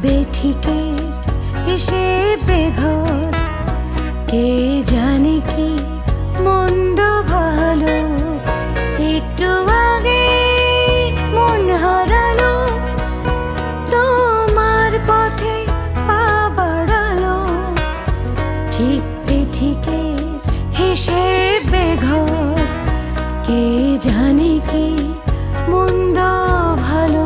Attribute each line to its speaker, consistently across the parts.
Speaker 1: বেঠিকে এসে বেঘর, কে জানে কি মন্দ ভালো। একটু আগে মন হারালো, তোমার পথে পা বাড়ালো। ঠিক বেঠিকে হেসে বেঘর, কে জানে কি মন্দ ভালো।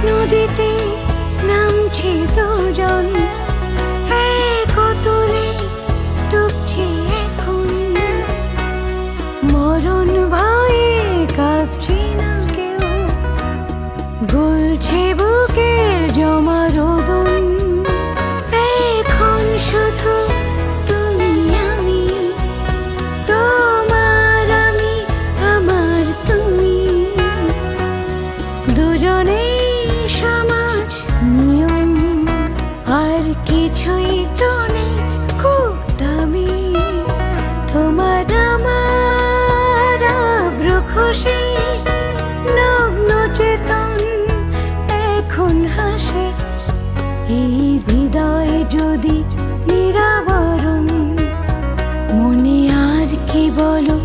Speaker 1: নদীতে নামছি দুজন, এক অতলে ডুবছি এখন। মরণ ভয়ে কাঁপছি না কেউ, গলছে বুকের জমা রোদন। এখন শুধু তুমি আমি, তোমার আমি, আমার তুমি। দুজনে সমাজ নিয়ম, আর কিছুই তো নেই খুব দামি। তোমার আমার আব্র খুশি, নগ্ন চেতন এখন হাসে। এই হৃদয় যদি নিরাবরণ, মনে আর কি বলো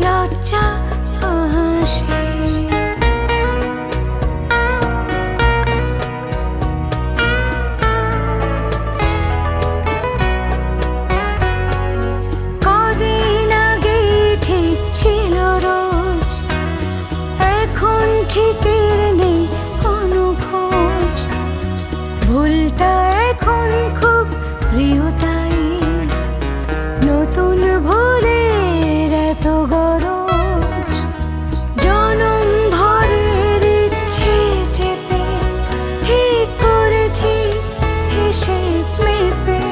Speaker 1: লজ্জা আসে। ঠিকের নেই কোনো খোঁজ, ভুলটা এখন খুব প্রিয়তাই। নতুন ভুলের এত গরজ, জনম ভরের ইচ্ছে চেপে ঠিক করেছি হেসে মেপে।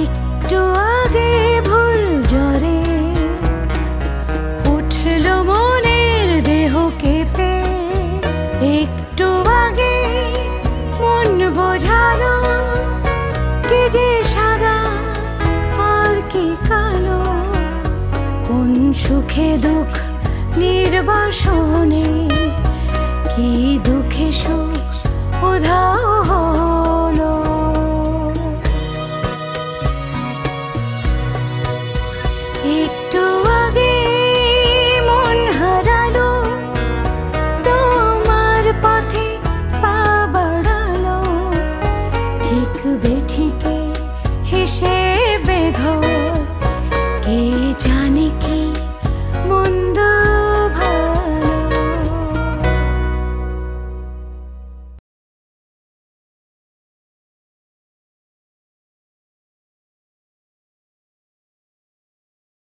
Speaker 1: একটু আগে ভুল জ্বরে উঠল মনে দেহ কেঁপে। একটু আগে মন বোঝালো কি যে সাদা আর কি কালো। কোন সুখে দুঃখ নির্বাসনে, কি দুঃখে সুখ উধাও